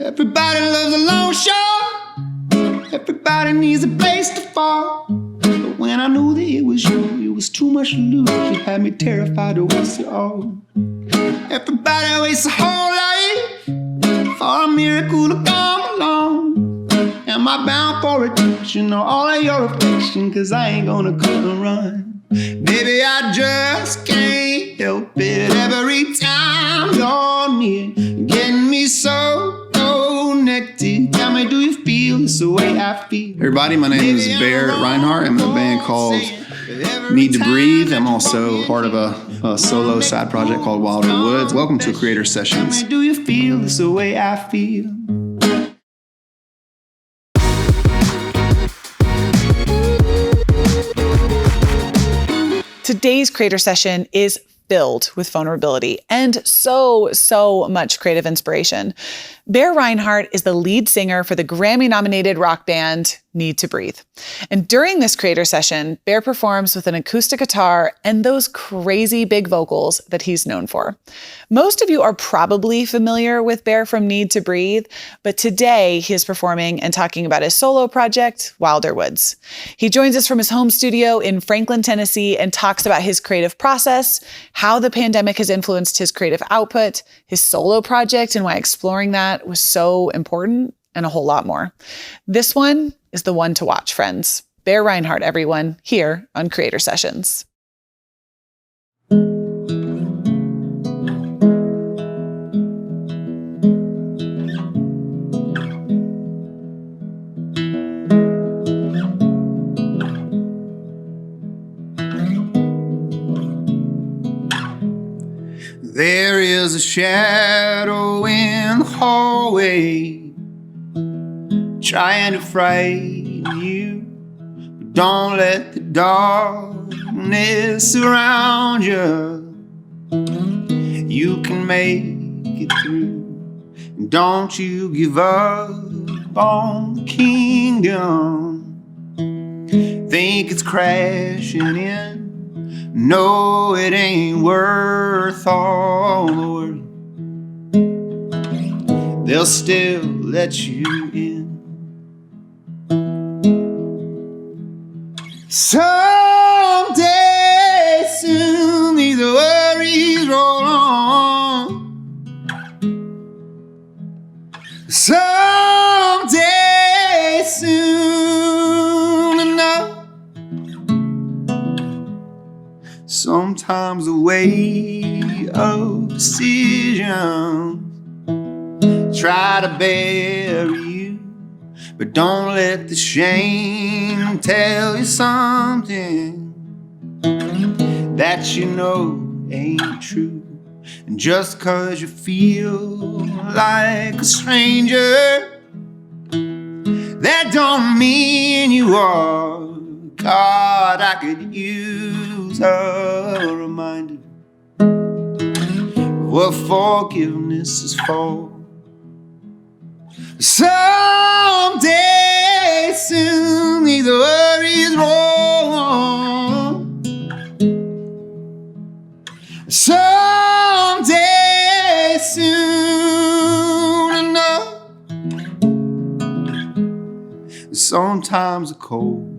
Everybody loves a long shot. Everybody needs a place to fall. But when I knew that it was you, it was too much to lose. You had me terrified to waste it all. Everybody wastes a whole life for a miracle to come along. Am I bound for redemption or all of your affection? Cause I ain't gonna cut and run. Baby, I just can't help it. Every time you're near, getting me so connected. Tell me, do you feel this the way I feel? Everybody, my name is Bear Rinehart. I'm in a band called Need to Breathe. I'm also part of a solo side project called Wilder Woods. Welcome to Creator Sessions. Tell me, do you feel this the way I feel? Today's creator session is filled with vulnerability and so much creative inspiration. Bear Rinehart is the lead singer for the Grammy-nominated rock band Need to Breathe. And during this creator session, Bear performs with an acoustic guitar and those crazy big vocals that he's known for. Most of you are probably familiar with Bear from Need to Breathe, but today he is performing and talking about his solo project, Wilder Woods. He joins us from his home studio in Franklin, Tennessee, and talks about his creative process, how the pandemic has influenced his creative output, his solo project, and why exploring that was so important, and a whole lot more. This one is the one to watch, friends. Bear Rinehart, everyone, here on Creator Sessions. There is a shadow in the hallway trying to frighten you, but don't let the darkness surround you. You can make it through, and don't you give up on the kingdom. Think it's crashing in? No, it ain't worth all the worry. They'll still let you in. Someday soon these worries roll on. Someday soon enough. Sometimes the weight of decisions try to bury you, but don't let the shame tell you something that you know ain't true. And just 'cause you feel like a stranger, that don't mean you are. God, I could use a reminder of what forgiveness is for. Someday soon these worries roll on. Someday soon enough. Sometimes the cold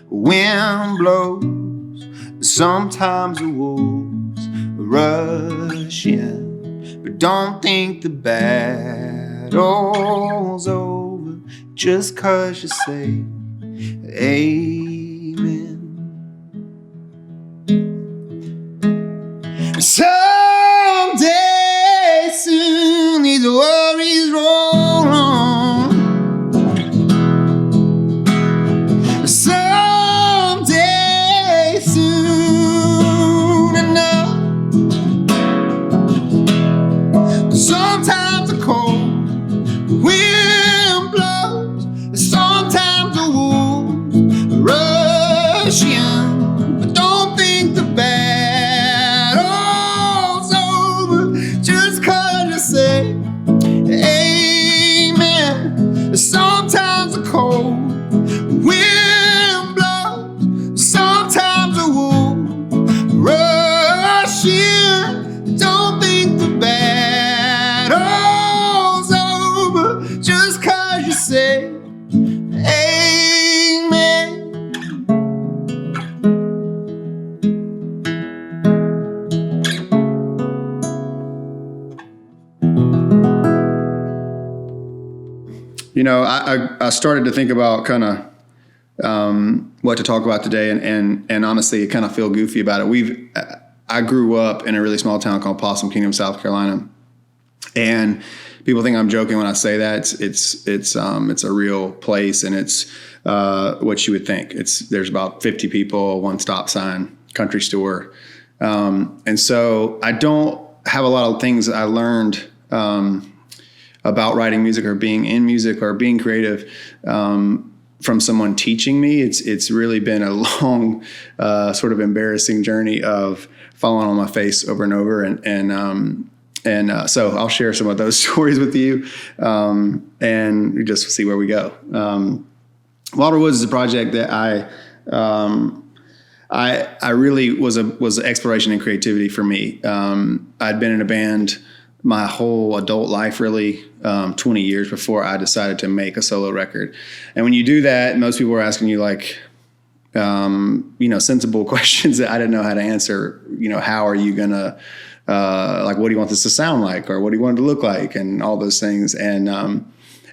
wind blows, sometimes the wolves rush in, but don't think the battle's over just 'cause you say amen. Someday soon these worries roll on. Sometimes the cold wind blows, sometimes the wolves rush in, but don't think the battle's I started to think about kind of what to talk about today, and honestly, I kind of feel goofy about it. I grew up in a really small town called Possum Kingdom, South Carolina, and people think I'm joking when I say that. It's a real place, and it's what you would think. There's about 50 people, one stop sign, country store, and so I don't have a lot of things I learned about writing music or being in music or being creative from someone teaching me. It's really been a long, sort of embarrassing journey of falling on my face over and over, and so I'll share some of those stories with you, and just see where we go. Wilder Woods is a project that I really was exploration and creativity for me. I'd been in a band my whole adult life, really, 20 years before I decided to make a solo record. And when you do that, most people are asking you like, sensible questions that I didn't know how to answer. How are you gonna, what do you want this to sound like, or what do you want it to look like, and all those things. And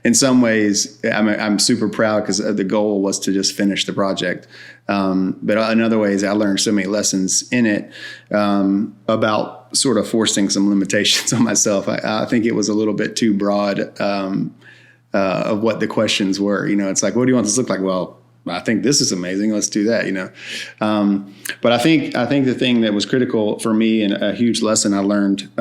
in some ways, I'm super proud because the goal was to just finish the project. But in other ways, I learned so many lessons in it about sort of forcing some limitations on myself. I think it was a little bit too broad of what the questions were. It's like, what do you want this to look like? Well, I think this is amazing. Let's do that. But I think the thing that was critical for me and a huge lesson I learned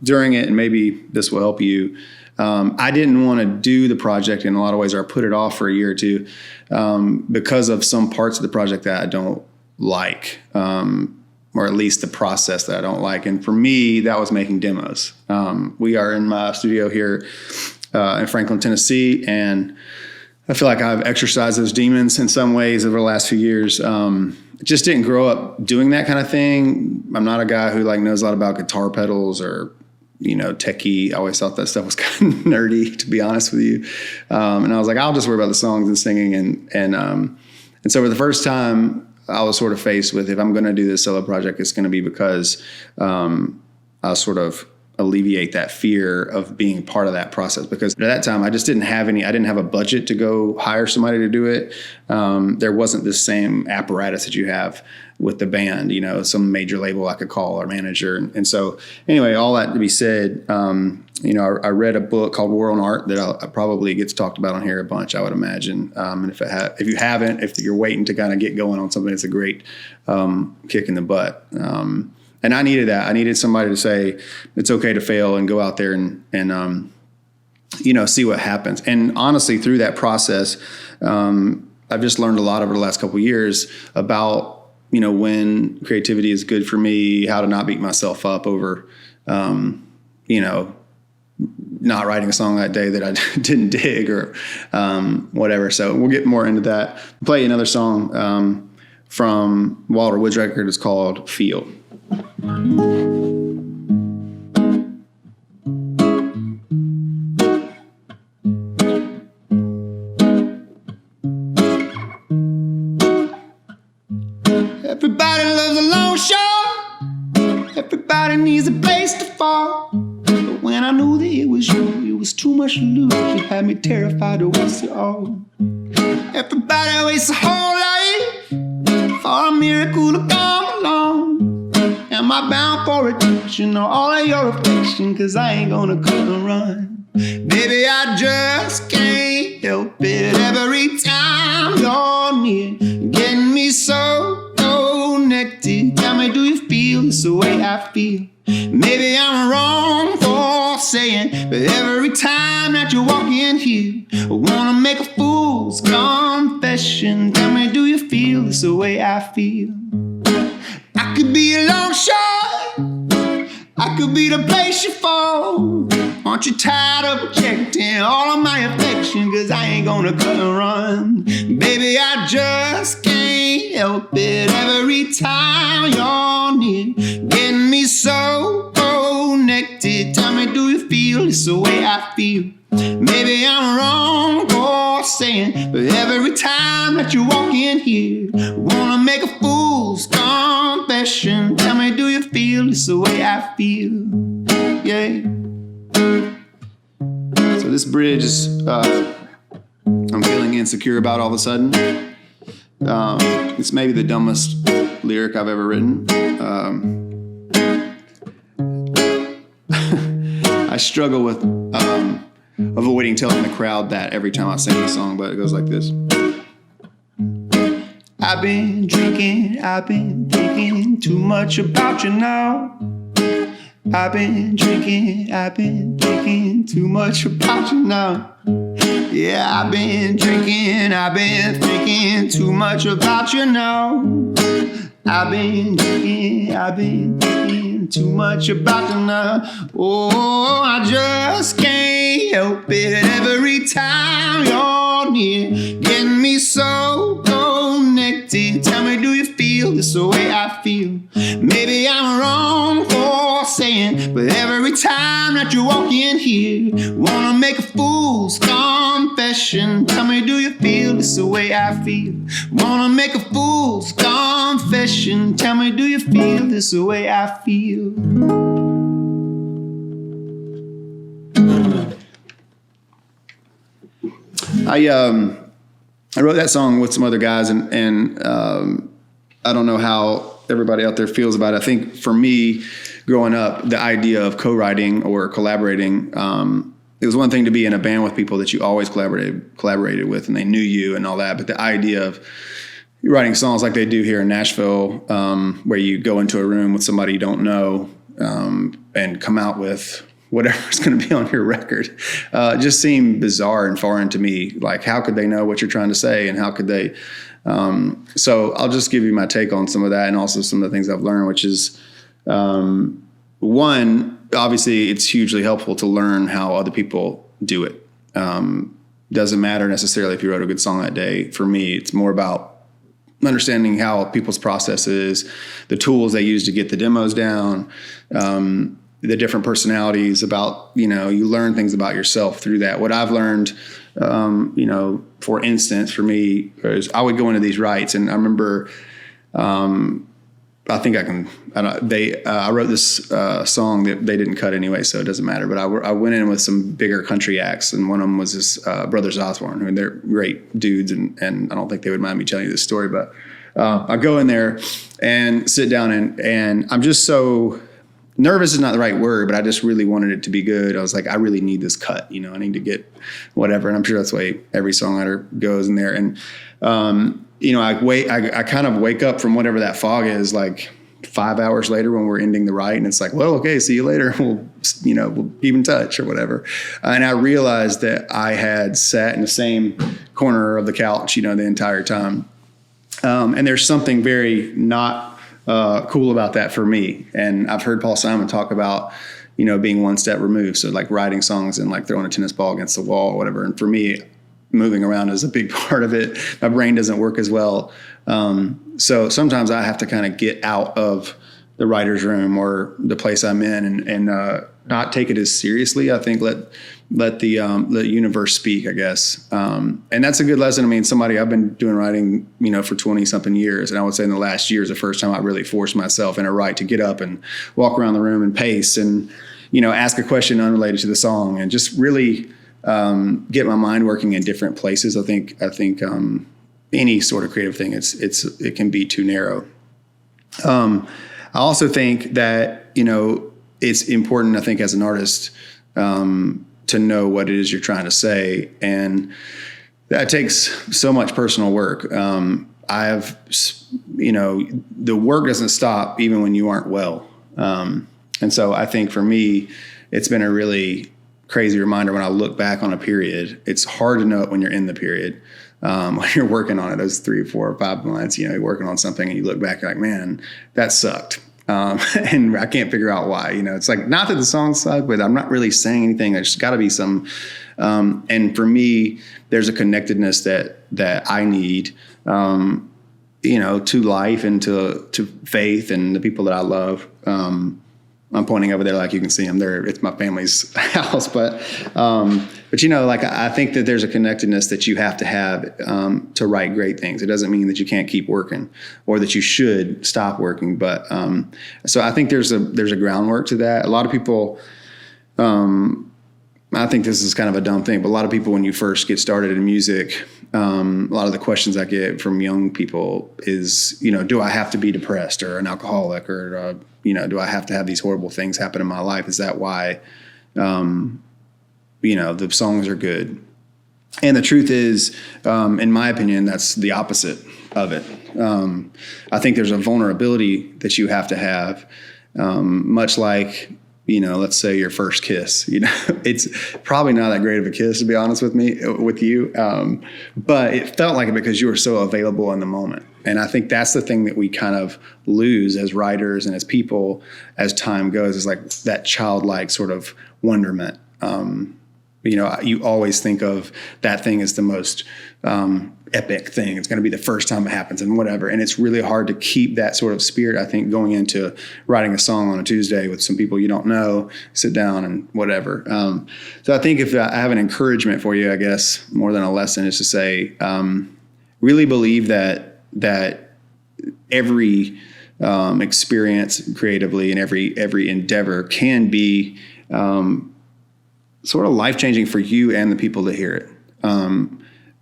during it, and maybe this will help you. I didn't want to do the project in a lot of ways, or I put it off for a year or two because of some parts of the project that I don't like, or at least the process that I don't like. And for me, that was making demos. We are in my studio here in Franklin, Tennessee, and I feel like I've exercised those demons in some ways over the last few years. Just didn't grow up doing that kind of thing. I'm not a guy who knows a lot about guitar pedals or techie. I always thought that stuff was kind of nerdy, to be honest with you. And I was like, I'll just worry about the songs and singing. And so for the first time, I was sort of faced with, if I'm going to do this solo project, it's going to be because I'll sort of alleviate that fear of being part of that process. Because at that time, I just didn't have a budget to go hire somebody to do it. There wasn't the same apparatus that you have with the band, some major label I could call or manager. And so anyway, all that to be said, I read a book called War on Art that probably gets talked about on here a bunch, I would imagine. And if you haven't, if you're waiting to kind of get going on something, it's a great kick in the butt. And I needed that. I needed somebody to say, it's okay to fail and go out there and see what happens. And honestly, through that process, I've just learned a lot over the last couple of years about, when creativity is good for me, how to not beat myself up over, not writing a song that day that I didn't dig or whatever. So we'll get more into that. I'll play another song from Wilder Woods record. It's called Feel. Everybody loves a long shot. Everybody needs a place to fall. But when I knew that it was you, it was too much to lose. You had me terrified to waste it all. Everybody wastes a whole life for a miracle to come along. Am I bound for redemption or all of your affection? 'Cause I ain't gonna cut and run. Baby, I just can't help it. Every time you're near, you're getting me so connected. Tell me, do you feel this the way I feel? Maybe I'm wrong for saying, but every time that you walk in here, I wanna make a fool's confession. Tell me, do you feel this the way I feel? I could be a long shot, I could be the place you fall. Aren't you tired of projecting all of my affection? 'Cause I ain't gonna cut and run. Baby, I just can't help it. Every time you're near, getting me so connected. Tell me, do you feel this the way I feel? Maybe I'm wrong for saying, but every time that you walk in here, I wanna make a fool's confession. Tell me, do you feel this the way I feel? Yeah. So this bridge is I'm feeling insecure about all of a sudden. It's maybe the dumbest lyric I've ever written. I struggle with avoiding telling the crowd that every time I sing the song, but it goes like this. I've been drinking, I've been thinking too much about you now. I've been drinking, I've been thinking too much about you now. Yeah, I've been drinking, I've been thinking too much about you now. I've been drinking, I've been thinking too much about you now. Oh, I just can't help it every time you're near. Getting me so connected. Tell me, do you feel this the way I feel? Maybe I'm wrong for saying, but every time that you walk in here, wanna make a fool's confession. Tell me, do you feel this the way I feel? Wanna make a fool's confession. Tell me, do you feel this the way I feel? I wrote that song with some other guys, and I don't know how everybody out there feels about it. I think for me, growing up, the idea of co-writing or collaborating, it was one thing to be in a band with people that you always collaborated with, and they knew you and all that. But the idea of writing songs like they do here in Nashville, where you go into a room with somebody you don't know and come out with whatever's going to be on your record, just seemed bizarre and foreign to me. Like, how could they know what you're trying to say, and how could they? So I'll just give you my take on some of that, and also some of the things I've learned, which is, one, obviously it's hugely helpful to learn how other people do it. Doesn't matter necessarily if you wrote a good song that day. For me, it's more about understanding how people's process is, the tools they use to get the demos down, the different personalities about, you learn things about yourself through that. What I've learned, for instance, for me, is I would go into these writes, and I remember, I wrote this song that they didn't cut anyway, so it doesn't matter. But I went in with some bigger country acts, and one of them was this Brothers Osborne, who they're great dudes, and I don't think they would mind me telling you this story. But I go in there and sit down, and I'm just so nervous is not the right word, but I just really wanted it to be good. I was like, I really need this cut, I need to get whatever. And I'm sure that's the way every songwriter goes in there. And, I kind of wake up from whatever that fog is, like 5 hours later when we're ending the write, and it's like, well, okay, see you later. We'll keep in touch or whatever. And I realized that I had sat in the same corner of the couch, the entire time. And there's something very not cool about that for me. And I've heard Paul Simon talk about, being one step removed. So like writing songs and like throwing a tennis ball against the wall or whatever. And for me, moving around is a big part of it. My brain doesn't work as well. So sometimes I have to kind of get out of the writer's room or the place I'm in and not take it as seriously. I think let the universe speak, I guess. And that's a good lesson. I mean, I've been doing writing, for 20 something years. And I would say in the last year is the first time I really forced myself in a write to get up and walk around the room and pace and, ask a question unrelated to the song and just really get my mind working in different places. I think any sort of creative thing, it can be too narrow. I also think that, it's important, I think, as an artist, to know what it is you're trying to say. And that takes so much personal work. The work doesn't stop even when you aren't well. And so I think for me, it's been a really crazy reminder when I look back on a period. It's hard to know it when you're in the period. When you're working on it, those 3 or 4 or 5 months, you're working on something and you look back, you're like, man, that sucked. And I can't figure out why. It's like, not that the song sucked, but I'm not really saying anything. There's got to be some. And for me, there's a connectedness that I need, to life and to faith and the people that I love. I'm pointing over there, like you can see them there. It's my family's house, but I think that there's a connectedness that you have to write great things. It doesn't mean that you can't keep working or that you should stop working. But so I think there's a groundwork to that. A lot of people I think this is kind of a dumb thing, but a lot of people, when you first get started in music, a lot of the questions I get from young people is, do I have to be depressed or an alcoholic, or, do I have to have these horrible things happen in my life? Is that why, the songs are good? And the truth is, in my opinion, that's the opposite of it. I think there's a vulnerability that you have to have, much like, let's say your first kiss. It's probably not that great of a kiss, to be honest with you. But it felt like it because you were so available in the moment. And I think that's the thing that we kind of lose as writers and as people as time goes, is like that childlike sort of wonderment. You always think of that thing as the most epic thing. It's going to be the first time it happens and whatever. And it's really hard to keep that sort of spirit, I think, going into writing a song on a Tuesday with some people you don't know, sit down and whatever. So I think if I have an encouragement for you, I guess, more than a lesson, is to say, really believe that every experience creatively and every endeavor can be sort of life-changing for you and the people that hear it.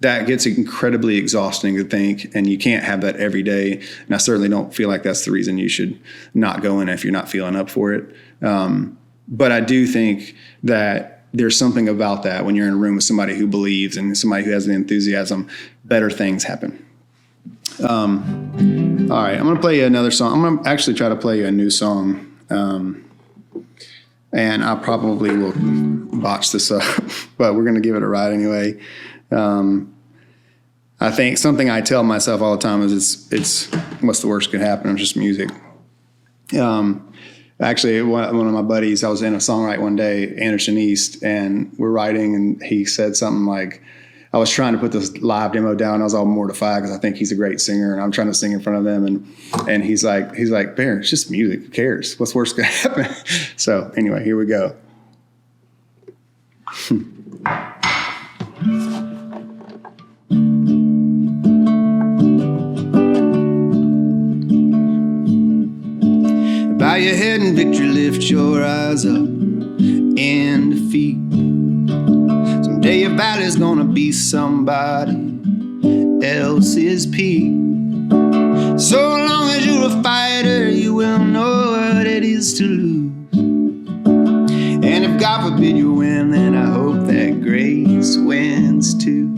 That gets incredibly exhausting to think, and you can't have that every day. And I certainly don't feel like that's the reason you should not go in if you're not feeling up for it. But I do think that there's something about that when you're in a room with somebody who believes and somebody who has the enthusiasm, better things happen. All right, I'm going to play you another song. I'm going to actually try to play you a new song. And I probably will botch this up, but we're going to give it a ride anyway. I think something I tell myself all the time is it's what's the worst could happen? It's just music. Actually, one of my buddies, I was in a songwrite one day, Anderson East, and we're writing, and he said something like, I was trying to put this live demo down. I was all mortified because I think he's a great singer, and I'm trying to sing in front of him. And he's like, Bear, it's just music. Who cares? What's worse gonna happen? So anyway, here we go. Bow your head and victory, lift your eyes up in defeat. Someday your valley's gonna be somebody else's peak. So long as you're a fighter, you will know what it is to lose. And if God forbid you win, then I hope that grace wins too.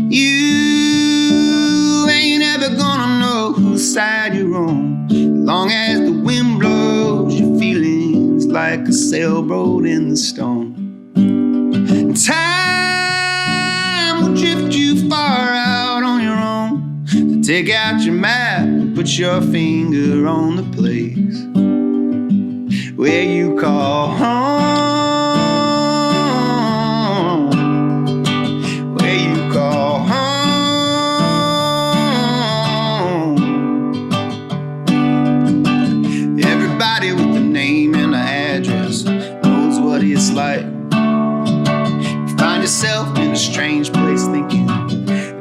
You ain't ever gonna know whose side you're on. Long as the wind blows your feelings like a sailboat in the storm. Time will drift you far out on your own. So take out your map and put your finger on the place where you call home. Where you call home. Everybody with a name and an address knows what it's like. You find yourself in a strange place thinking,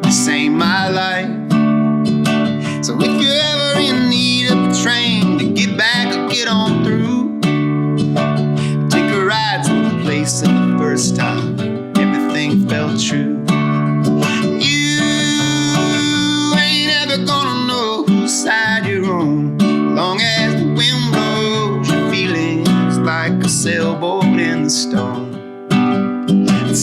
this ain't my life. So if you're ever in need of a train to get back or get on through, take a ride to the place of the first time everything felt true. You ain't ever gonna know whose side you're on. Long as the wind blows your feelings like a sailboat in the storm.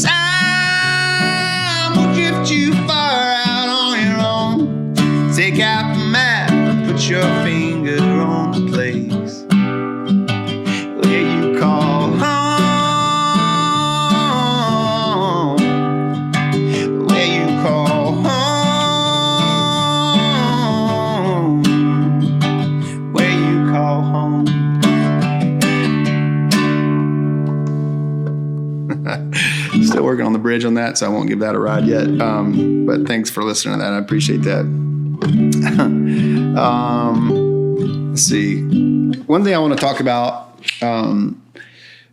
Time will drift you far out on your own. Take out the map, put your finger on the place where you call home. Where you call home. Where you call home. Still working on the bridge on that, so I won't give that a ride yet. But thanks for listening to that. I appreciate that. Let's see. One thing I want to talk about,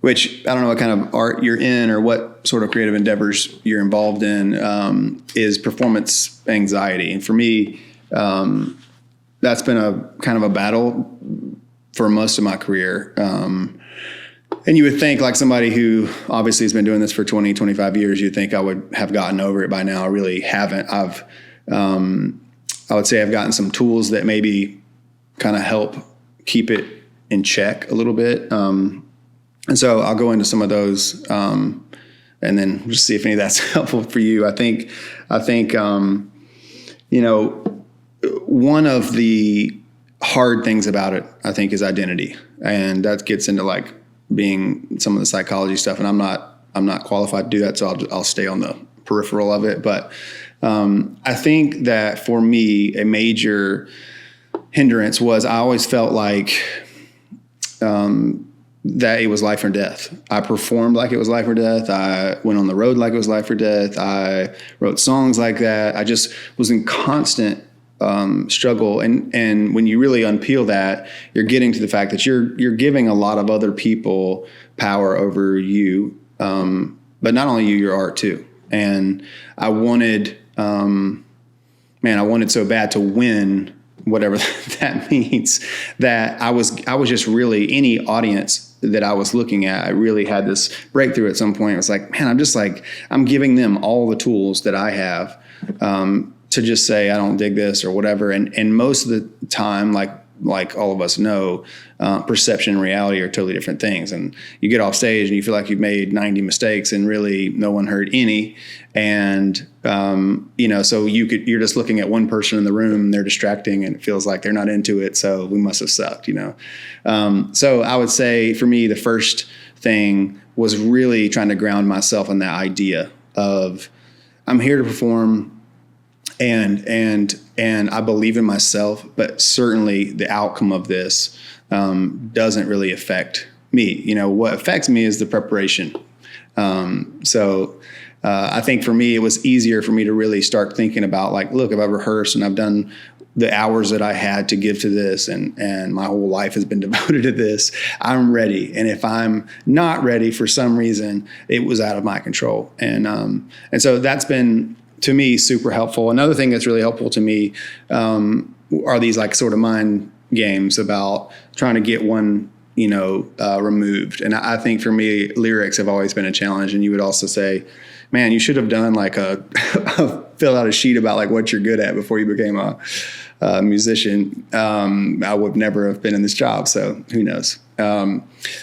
which I don't know what kind of art you're in or what sort of creative endeavors you're involved in, is performance anxiety. And for me, that's been a kind of a battle for most of my career. And you would think, like somebody who obviously has been doing this for 20, 25 years, you'd think I would have gotten over it by now. I really haven't. I would say I've gotten some tools that maybe kind of help keep it in check a little bit. And so I'll go into some of those, and then just see if any of that's helpful for you. I think, one of the hard things about it, I think, is identity. And that gets into like being some of the psychology stuff. And I'm not qualified to do that. So I'll stay on the peripheral of it. But I think that for me, a major hindrance was I always felt like that it was life or death. I performed like it was life or death. I went on the road like it was life or death. I wrote songs like that. I just was in constant struggle. And when you really unpeel that, you're getting to the fact that you're giving a lot of other people power over you, but not only you, your art too. And I wanted, I wanted so bad to win, whatever that means, that I was just really, any audience that I was looking at, I really had this breakthrough at some point. It was like, man, I'm giving them all the tools that I have, to just say, I don't dig this or whatever. And most of the time, like all of us know, perception and reality are totally different things. And you get off stage and you feel like you've made 90 mistakes and really no one heard any. And, so you're just looking at one person in the room and they're distracting and it feels like they're not into it. So we must have sucked, So I would say for me, the first thing was really trying to ground myself in that idea of I'm here to perform. And I believe in myself, but certainly the outcome of this doesn't really affect me. What affects me is the preparation. I think for me, it was easier for me to really start thinking about like, look, if I've rehearsed and I've done the hours that I had to give to this and my whole life has been devoted to this, I'm ready. And if I'm not ready for some reason, it was out of my control. And so that's been, to me, super helpful. Another thing that's really helpful to me are these like sort of mind games about trying to get one, removed. And I think for me, lyrics have always been a challenge. And you would also say, man, you should have done like fill out a sheet about like what you're good at before you became a musician. I would never have been in this job. So who knows?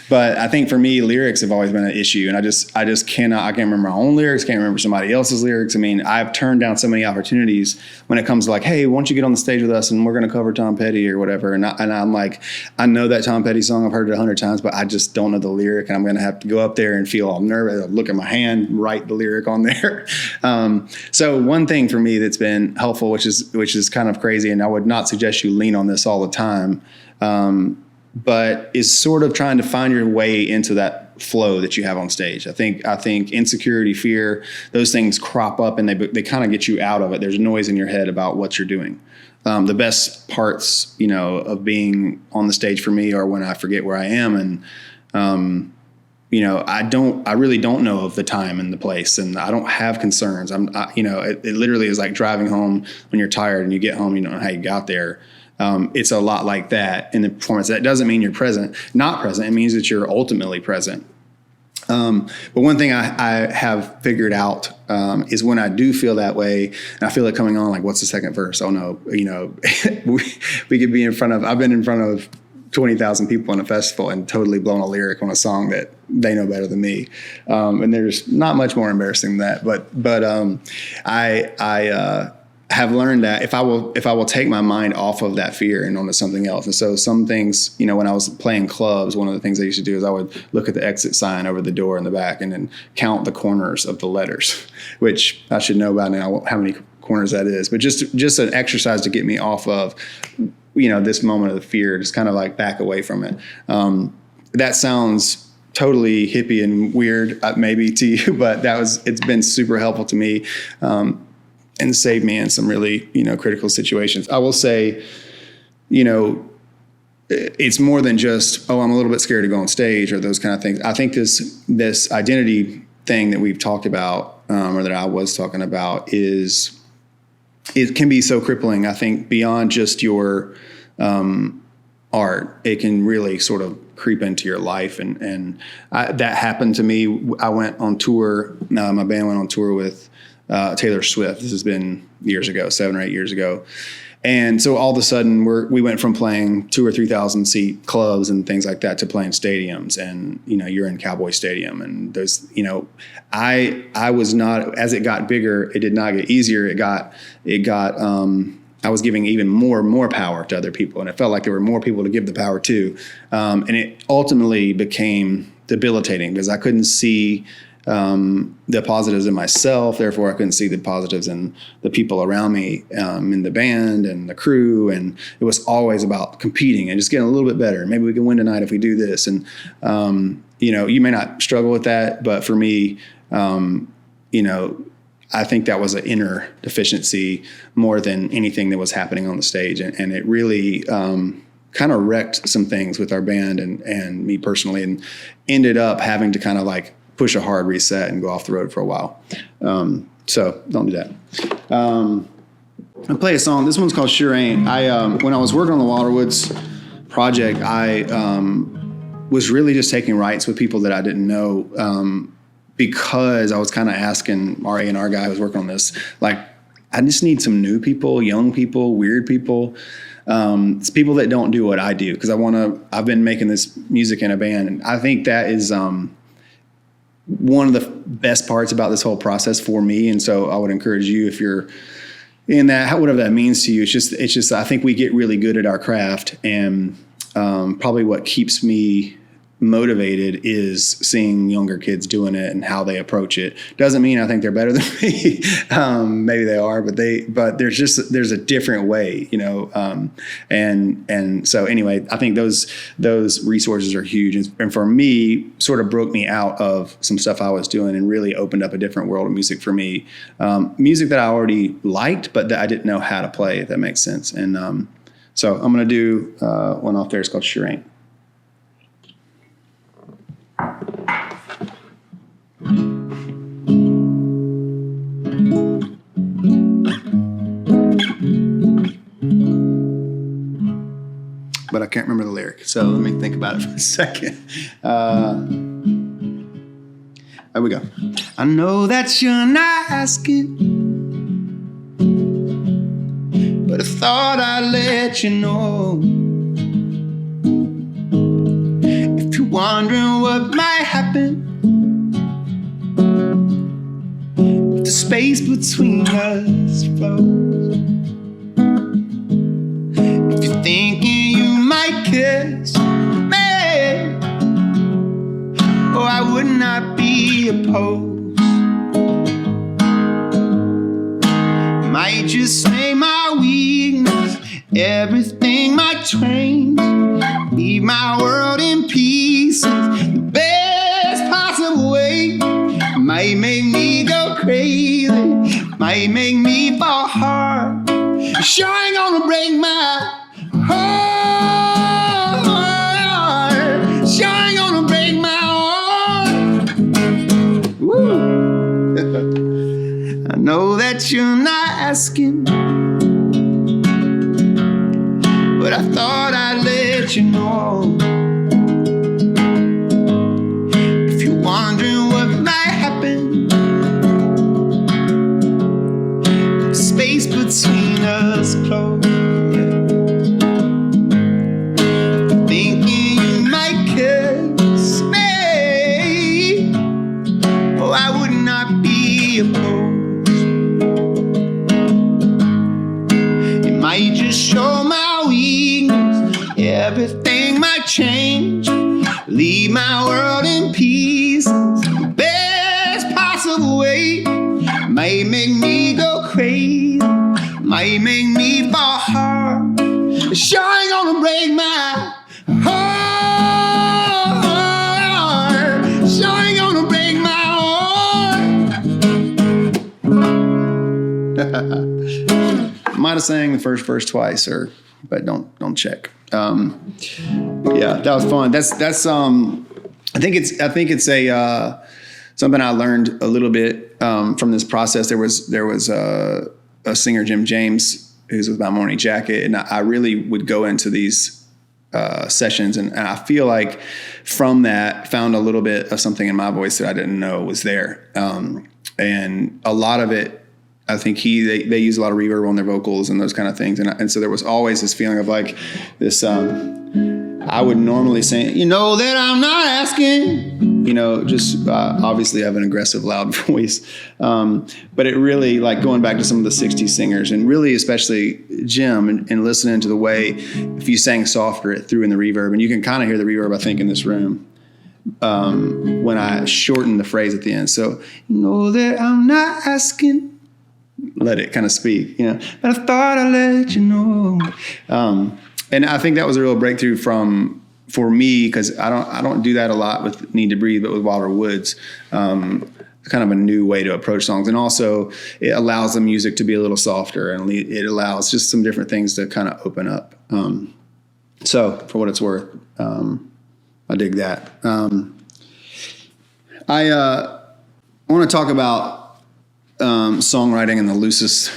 But I think for me, lyrics have always been an issue. And I just cannot, I can't remember my own lyrics, can't remember somebody else's lyrics. I mean, I've turned down so many opportunities when it comes to like, hey, why don't you get on the stage with us and we're going to cover Tom Petty or whatever. And I'm like, I know that Tom Petty song, I've heard it 100 times, but I just don't know the lyric. And I'm going to have to go up there and feel all nervous, look at my hand, write the lyric on there. So one thing for me that's been helpful, which is kind of crazy, and I would not suggest you lean on this all the time, but is sort of trying to find your way into that flow that you have on stage. I think insecurity, fear, those things crop up and they kind of get you out of it. There's noise in your head about what you're doing. The best parts, of being on the stage for me are when I forget where I am. And, I really don't know of the time and the place, and I don't have concerns. It literally is like driving home when you're tired and you get home, you don't know how you got there. It's a lot like that in the performance. That doesn't mean you're not present. It means that you're ultimately present. But one thing I have figured out is when I do feel that way, and I feel it coming on, like, what's the second verse? Oh no, we could be I've been in front of 20,000 people in a festival and totally blown a lyric on a song that they know better than me. And there's not much more embarrassing than that. But I have learned that if I will take my mind off of that fear and onto something else. And so some things, when I was playing clubs, one of the things I used to do is I would look at the exit sign over the door in the back and then count the corners of the letters, which I should know by now how many corners that is. But just an exercise to get me off of, this moment of the fear, just kind of like back away from it. That sounds totally hippie and weird, maybe to you, but it's been super helpful to me. And saved me in some really, critical situations. I will say, it's more than just, I'm a little bit scared to go on stage or those kind of things. I think this identity thing that we've talked about, or that I was talking about, it can be so crippling. I think beyond just your art, it can really sort of creep into your life. And that happened to me. I went on tour. My band went on tour with Taylor Swift. This has been years ago, 7 or 8 years ago. And so all of a sudden we went from playing 2,000 or 3,000 seat clubs and things like that to playing stadiums. And, you're in Cowboy Stadium, and there's, I was not, as it got bigger, it did not get easier. I was giving even more power to other people, and it felt like there were more people to give the power to. And it ultimately became debilitating because I couldn't see the positives in myself. Therefore, I couldn't see the positives in the people around me, in the band and the crew. And it was always about competing and just getting a little bit better. Maybe we can win tonight if we do this. And, you may not struggle with that, but for me, I think that was an inner deficiency more than anything that was happening on the stage. And it really kind of wrecked some things with our band and me personally, and ended up having to kind of like push a hard reset and go off the road for a while. So don't do that. I play a song. This one's called Sure Ain't. When I was working on the Waterwoods project, I was really just taking writes with people that I didn't know, because I was kind of asking our A&R guy who was working on this, like, I just need some new people, young people, weird people. It's people that don't do what I do, because I've been making this music in a band. And I think that is one of the best parts about this whole process for me. And so I would encourage you, if you're in that, whatever that means to you, it's just, I think we get really good at our craft, and probably what keeps me motivated is seeing younger kids doing it and how they approach it. Doesn't mean I think they're better than me. Maybe they are, but there's a different way, and so anyway, I think those resources are huge. And for me, sort of broke me out of some stuff I was doing and really opened up a different world of music for me. Music that I already liked, but that I didn't know how to play, if that makes sense. And so I'm going to do one off there. It's called Sure Ain't. But I can't remember the lyric, so let me think about it for a second. There we go. I know that you're not asking, but I thought I'd let you know. If you're wondering what might happen, if the space between us flows, if you're thinking you might kiss me, oh, I would not be opposed. Might just say my weakness, everything might change, leave my world in pieces, the best possible way. Might make me go crazy, might make me fall hard. Sure ain't gonna break my heart. Sure ain't gonna break my heart. Woo. I know that you're not asking, but I thought I'd let you know. If you're wondering what might happen, the space between us close. Thinking you might kiss me, oh, I would not be opposed. It might just show my weakness, everything might change, leave my world in pieces, the best possible way. Might make me go crazy, might make me fall hard. It sure ain't gonna break my heart. Sure ain't gonna break my heart. Might have sang the first verse twice, but don't check. Yeah, that was fun. That's I think it's a something I learned a little bit from this process. There was a singer, Jim James, who's with My Morning Jacket, and I really would go into these sessions. And I feel like from that found a little bit of something in my voice that I didn't know was there. And a lot of it, I think they use a lot of reverb on their vocals and those kind of things. And so there was always this feeling of like this, I would normally say, you know, that I'm not asking, you know, just obviously I have an aggressive, loud voice. But it really, like going back to some of the 60s singers and really especially Jim and listening to the way, if you sang softer, it threw in the reverb. And you can kind of hear the reverb, I think, in this room when I shortened the phrase at the end. So, you know that I'm not asking. Let it kind of speak, you know, but I thought I'd let you know. And I think that was a real breakthrough for me, because I don't do that a lot with Need to Breathe, but with Wilder Woods, it's kind of a new way to approach songs. And also it allows the music to be a little softer, and it allows just some different things to kind of open up. So for what it's worth, I dig that. I want to talk about songwriting in the loosest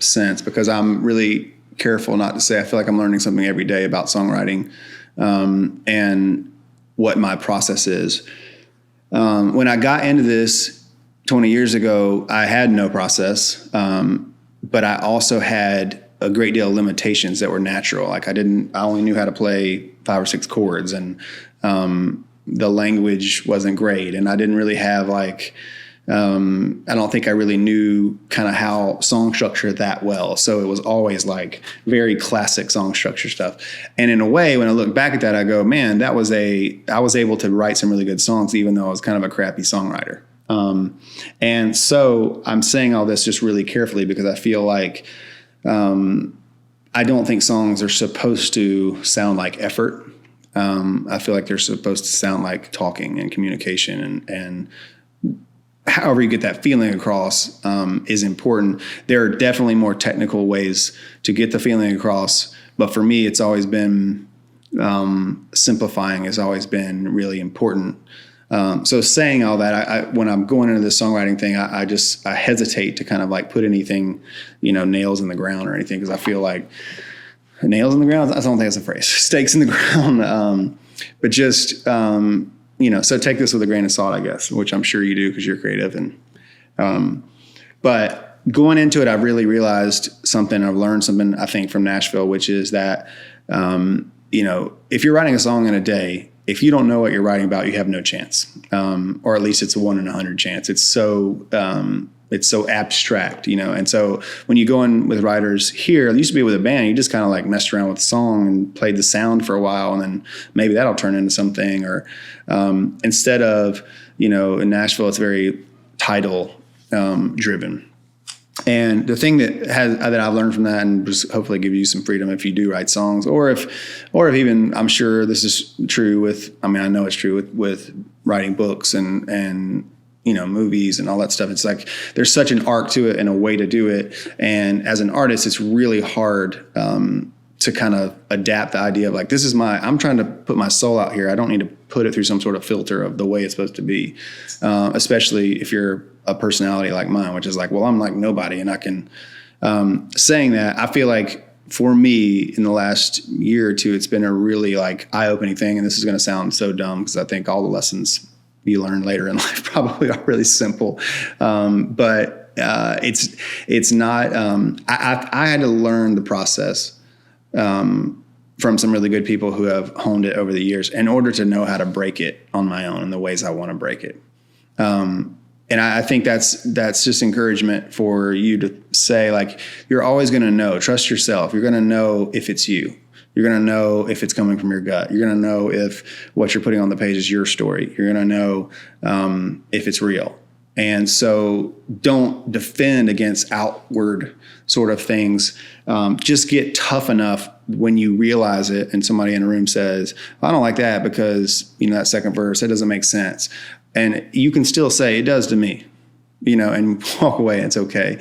sense, because I'm really careful not to say I feel like I'm learning something every day about songwriting and what my process is. When I got into this 20 years ago, I had no process, but I also had a great deal of limitations that were natural. Like I only knew how to play 5 or 6 chords, and the language wasn't great, and I didn't really have like, I don't think I really knew kind of how song structure that well. So it was always like very classic song structure stuff. And in a way, when I look back at that, I go, man, I was able to write some really good songs, even though I was kind of a crappy songwriter. And so I'm saying all this just really carefully, because I feel like, I don't think songs are supposed to sound like effort. I feel like they're supposed to sound like talking and communication, and however you get that feeling across is important. There are definitely more technical ways to get the feeling across, but for me, it's always been simplifying has always been really important. So saying all that, when I'm going into this songwriting thing, I hesitate to kind of like put anything, you know, nails in the ground or anything, because I feel like nails in the ground, I don't think that's a phrase, stakes in the ground, but just you know, so take this with a grain of salt, I guess, which I'm sure you do because you're creative. And, but going into it, I've really realized something. I've learned something, I think, from Nashville, which is that, you know, if you're writing a song in a day, if you don't know what you're writing about, you have no chance. Or at least it's a 1 in 100 chance. It's so abstract, you know? And so when you go in with writers here, it used to be with a band, you just kind of like messed around with the song and played the sound for a while, and then maybe that'll turn into something. Or instead of, you know, in Nashville, it's very title driven. And the thing that I've learned from that, and just hopefully give you some freedom if you do write songs, or if even, I'm sure this is true with, I mean, I know it's true with writing books and you know, movies and all that stuff. It's like there's such an arc to it and a way to do it. And as an artist, it's really hard to kind of adapt the idea of like, I'm trying to put my soul out here. I don't need to put it through some sort of filter of the way it's supposed to be, especially if you're a personality like mine, which is like, well, I'm like nobody. And I can, saying that, I feel like for me in the last year or two, it's been a really like eye-opening thing. And this is going to sound so dumb, because I think all the lessons you learn later in life probably are really simple. But it's not, I had to learn the process from some really good people who have honed it over the years in order to know how to break it on my own in the ways I want to break it. And I think that's just encouragement for you to say, like, you're always going to know, trust yourself. You're going to know if it's you. You're going to know if it's coming from your gut. You're going to know if what you're putting on the page is your story. You're going to know if it's real. And so don't defend against outward sort of things. Just get tough enough when you realize it and somebody in a room says, I don't like that because, you know, that second verse, that doesn't make sense. And you can still say, it does to me, you know, and walk away. It's okay.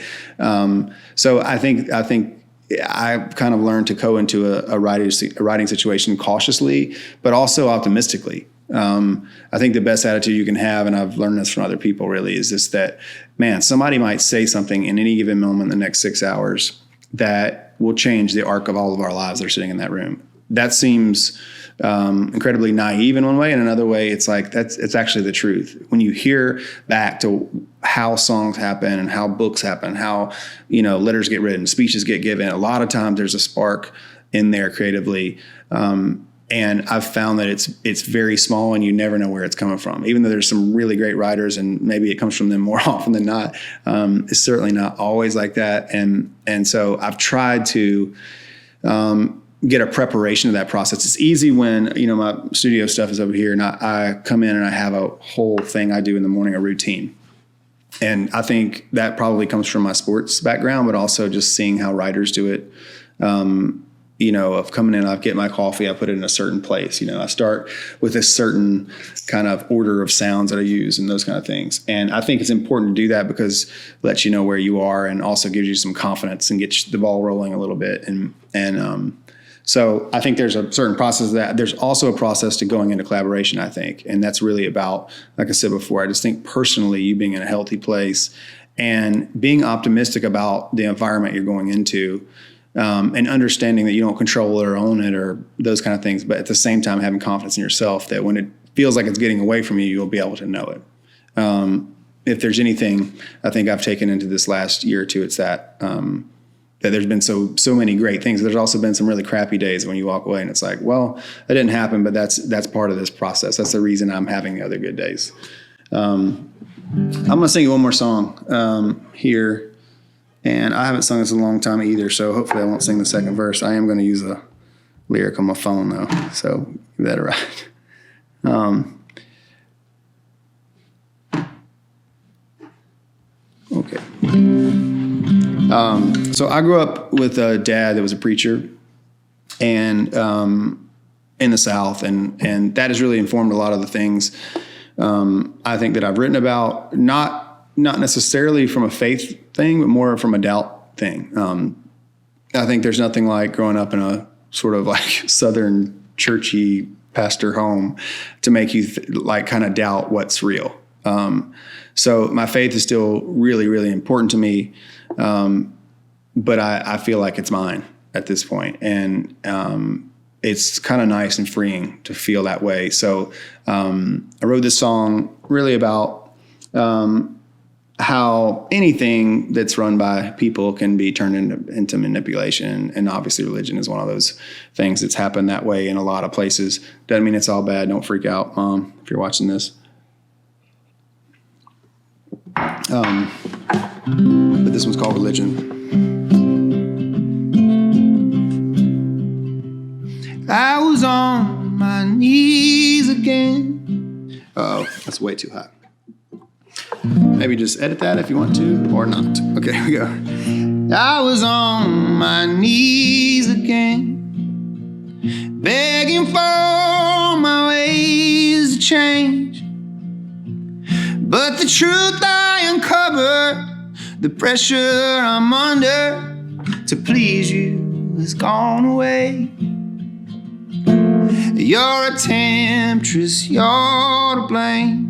So I think I kind of learned to go into a writing situation cautiously, but also optimistically. I think the best attitude you can have, and I've learned this from other people really, is this, that, man, somebody might say something in any given moment in the next 6 hours that will change the arc of all of our lives that are sitting in that room. that seems incredibly naive in one way. In another way, it's like it's actually the truth. When you hear back to how songs happen and how books happen, how, letters get written, speeches get given, a lot of times there's a spark in there creatively. And I've found that it's very small and you never know where it's coming from. Even though there's some really great writers and maybe it comes from them more often than not, it's certainly not always like that. And so I've tried to get a preparation of that process. It's easy when, my studio stuff is over here and I come in and I have a whole thing I do in the morning, a routine. And I think that probably comes from my sports background, but also just seeing how writers do it. Of coming in, I get my coffee, I put it in a certain place. I start with a certain kind of order of sounds that I use and those kind of things. And I think it's important to do that because it lets you know where you are and also gives you some confidence and gets the ball rolling a little bit. So I think there's a certain process of that. There's also a process to going into collaboration, I think. And that's really about, like I said before, I just think personally you being in a healthy place and being optimistic about the environment you're going into. And understanding that you don't control it or own it or those kind of things, but at the same time having confidence in yourself that when it feels like it's getting away from you, you'll be able to know it. If there's anything I think I've taken into this last year or two, it's that there's been so many great things. There's also been some really crappy days when you walk away and it's like, well, that didn't happen, but that's part of this process. That's the reason I'm having the other good days. I'm going to sing you one more song here. And I haven't sung this in a long time either, so hopefully I won't sing the second verse. I am going to use a lyric on my phone, though, so give that a ride. Okay. So I grew up with a dad that was a preacher and in the South, and that has really informed a lot of the things I think that I've written about, not necessarily from a faith thing, but more from a doubt thing. I think there's nothing like growing up in a sort of like Southern churchy pastor home to make you kind of doubt what's real. So my faith is still really, really important to me. But I feel like it's mine at this point. And it's kind of nice and freeing to feel that way. So I wrote this song really about how anything that's run by people can be turned into manipulation. And obviously religion is one of those things that's happened that way in a lot of places. Doesn't mean it's all bad. Don't freak out, Mom, if you're watching this. But this one's called Religion. I was on my knees again. Oh, that's way too high. Maybe just edit that if you want to, or not. Okay, here we go. I was on my knees again, begging for my ways to change. But the truth I uncovered, the pressure I'm under to please you has gone away. You're a temptress, you're to blame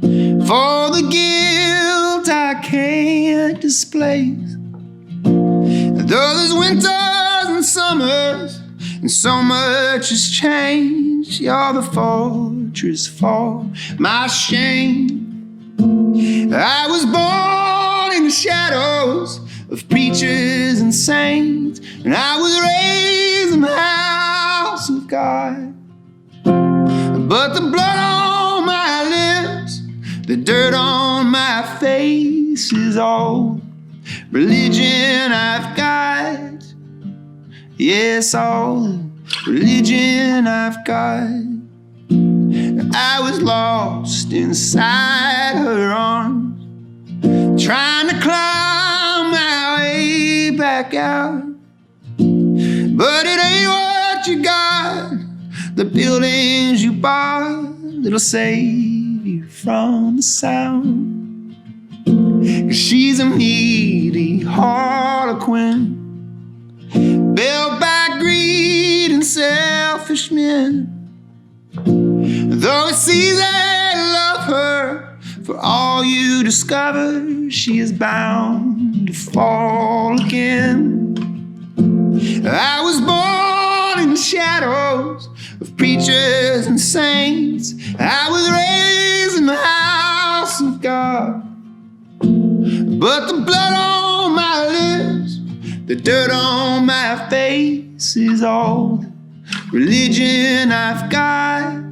for the guilt I can't displace. Though there's winters and summers and so much has changed, you're the fortress for my shame. I was born in the shadows of preachers and saints, and I was raised in the house of God. But the blood on my lips, the dirt on my face is all religion I've got. Yes, all the religion I've got. I was lost inside her arms, trying to climb my way back out. But it ain't what you got, the buildings you bought, that'll save you from the sound. 'Cause she's a needy harlequin, built by greed and selfish men. Though it's easy to love her, for all you discover, she is bound to fall again. I was born in the shadow preachers and saints. I was raised in the house of God, but the blood on my lips, the dirt on my face is all the religion I've got.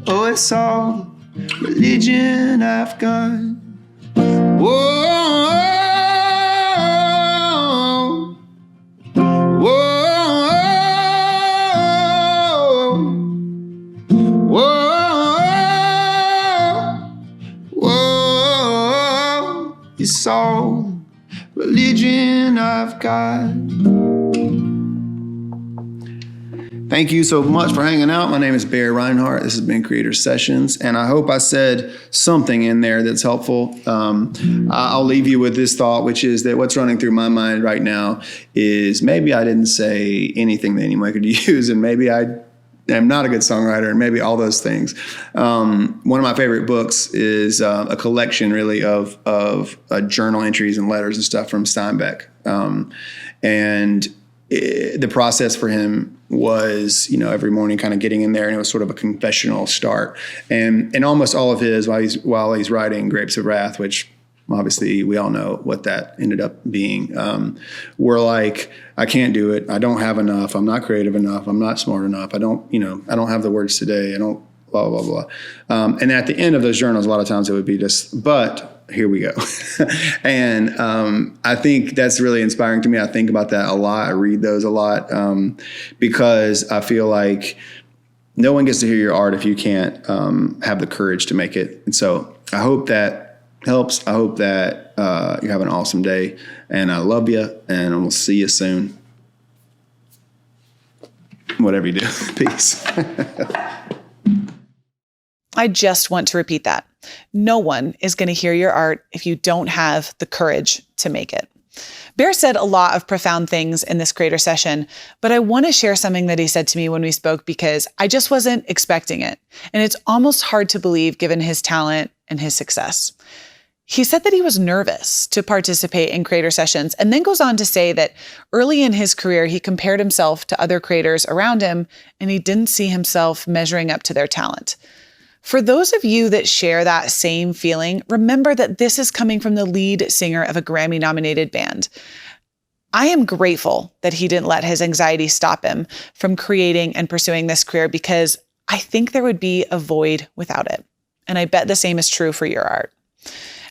Oh, it's all the religion I've got. Whoa, whoa, whoa, it's all the religion I've got. Thank you so much for hanging out. My name is Bear Rinehart. This has been Creator Sessions, and I hope I said something in there that's helpful. I'll leave you with this thought, which is that what's running through my mind right now is maybe I didn't say anything that anyone could use, and maybe I am not a good songwriter, and maybe all those things. One of my favorite books is a collection, really, of journal entries and letters and stuff from Steinbeck, the process for him was, every morning kind of getting in there, and it was sort of a confessional start. And almost all of his, while he's writing Grapes of Wrath, which obviously we all know what that ended up being, were like, I can't do it. I don't have enough. I'm not creative enough. I'm not smart enough. I don't have the words today. I don't blah, blah, blah. And at the end of those journals, a lot of times it would be just, but here we go. And I think that's really inspiring to me. I think about that a lot. I read those a lot because I feel like no one gets to hear your art if you can't have the courage to make it. And so I hope that helps. I hope that you have an awesome day. And I love you, and we'll see you soon. Whatever you do. Peace. I just want to repeat that. No one is going to hear your art if you don't have the courage to make it. Bear said a lot of profound things in this creator session, but I want to share something that he said to me when we spoke because I just wasn't expecting it. And it's almost hard to believe given his talent and his success. He said that he was nervous to participate in creator sessions, and then goes on to say that early in his career, he compared himself to other creators around him, and he didn't see himself measuring up to their talent. For those of you that share that same feeling, remember that this is coming from the lead singer of a Grammy-nominated band. I am grateful that he didn't let his anxiety stop him from creating and pursuing this career, because I think there would be a void without it. And I bet the same is true for your art.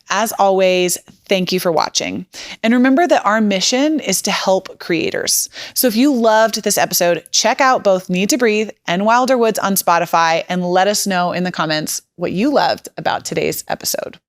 As always, thank you for watching. And remember that our mission is to help creators. So if you loved this episode, check out both Need to Breathe and Wilder Woods on Spotify, and let us know in the comments what you loved about today's episode.